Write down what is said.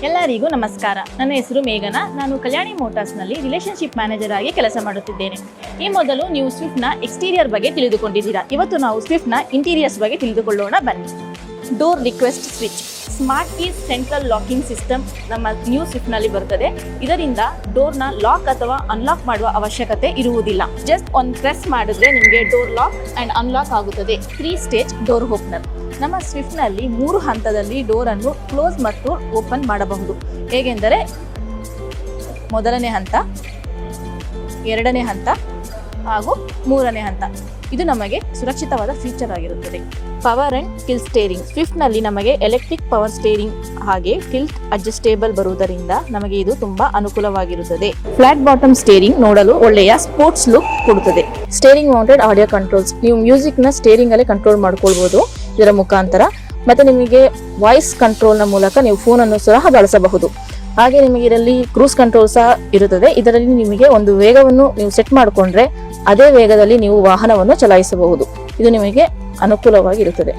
ಎಲ್ಲರಿಗೂ ನಮಸ್ಕಾರ. ನನ್ನ ಹೆಸರು ಮೇಘನಾ. ನಾನು ಕಲ್ಯಾಣಿ ಮೋಟಾರ್ಸ್ನಲ್ಲಿ ರಿಲೇಶನ್ಶಿಪ್ ಮ್ಯಾನೇಜರ್ ಆಗಿ ಕೆಲಸ ಮಾಡುತ್ತಿದ್ದೇನೆ. ಈ ಮೊದಲು ನೀವು ಸ್ವಿಫ್ಟ್ನ ಎಕ್ಸ್ಟೀರಿಯರ್ ಬಗ್ಗೆ ತಿಳಿದುಕೊಂಡಿದ್ದೀರಾ. ಇವತ್ತು ನಾವು ಸ್ವಿಫ್ಟ್ನ ಇಂಟೀರಿಯರ್ಸ್ ಬಗ್ಗೆ ತಿಳಿದುಕೊಳ್ಳೋಣ ಬನ್ನಿ. Door request switch, smart keys central locking system ನಮ್ಮ ನ್ಯೂ ಸ್ವಿಫ್ಟ್ನಲ್ಲಿ ಬರುತ್ತದೆ. ಇದರಿಂದ ಡೋರ್ನ ಲಾಕ್ ಅಥವಾ ಅನ್ಲಾಕ್ ಮಾಡುವ ಅವಶ್ಯಕತೆ ಇರುವುದಿಲ್ಲ. ಜಸ್ಟ್ ಒಂದು ಪ್ರೆಸ್ ಮಾಡಿದ್ರೆ ನಿಮಗೆ ಡೋರ್ ಲಾಕ್ ಆ್ಯಂಡ್ ಅನ್ಲಾಕ್ ಆಗುತ್ತದೆ. 3 ಸ್ಟೇಜ್ ಡೋರ್ ಓಪನರ್. ನಮ್ಮ ಸ್ವಿಫ್ಟ್ನಲ್ಲಿ 3 ಹಂತದಲ್ಲಿ ಡೋರನ್ನು ಕ್ಲೋಸ್ ಮತ್ತು ಓಪನ್ ಮಾಡಬಹುದು. ಹೇಗೆಂದರೆ ಮೊದಲನೇ ಹಂತ, 2ನೇ ಹಂತ ಹಾಗೂ 3ನೇ ಹಂತ. ಇದು ನಮಗೆ ಸುರಕ್ಷಿತವಾದ ಫೀಚರ್ ಆಗಿರುತ್ತದೆ. Power and tilt steering. ಸ್ವಿಫ್ಟ್ನಲ್ಲಿ ನಮಗೆ ಎಲೆಕ್ಟ್ರಿಕ್ ಪವರ್ ಸ್ಟೇರಿಂಗ್ ಹಾಗೆ ಟಿಲ್ಟ್ ಅಡ್ಜಸ್ಟೇಬಲ್ ಬರುವುದರಿಂದ ನಮಗೆ ಇದು ತುಂಬಾ ಅನುಕೂಲವಾಗಿರುತ್ತದೆ. ಫ್ಲಾಟ್ ಬಾಟಮ್ ಸ್ಟೇರಿಂಗ್ ನೋಡಲು ಒಳ್ಳೆಯ ಸ್ಪೋರ್ಟ್ಸ್ ಲುಕ್ ಕೊಡುತ್ತದೆ. Steering mounted audio controls. ನೀವು ಮ್ಯೂಸಿಕ್ನ ಸ್ಟೇರಿಂಗ್ ಅಲ್ಲೇ ಕಂಟ್ರೋಲ್ ಮಾಡ್ಕೊಳ್ಬಹುದು ಇದರ ಮುಖಾಂತರ. ಮತ್ತೆ ನಿಮಗೆ ವಾಯ್ಸ್ ಕಂಟ್ರೋಲ್ನ ಮೂಲಕ ನೀವು ಫೋನನ್ನು ಸಹ ಬಳಸಬಹುದು. ಹಾಗೆ ನಿಮಗೆ ಇದರಲ್ಲಿ ಕ್ರೂಸ್ ಕಂಟ್ರೋಲ್ ಸಹ ಇರುತ್ತದೆ. ಇದರಲ್ಲಿ ನಿಮಗೆ ಒಂದು ವೇಗವನ್ನು ನೀವು ಸೆಟ್ ಮಾಡಿಕೊಂಡ್ರೆ ಅದೇ ವೇಗದಲ್ಲಿ ನೀವು ವಾಹನವನ್ನು ಚಲಾಯಿಸಬಹುದು. ಇದು ನಿಮಗೆ ಅನುಕೂಲವಾಗಿರುತ್ತದೆ.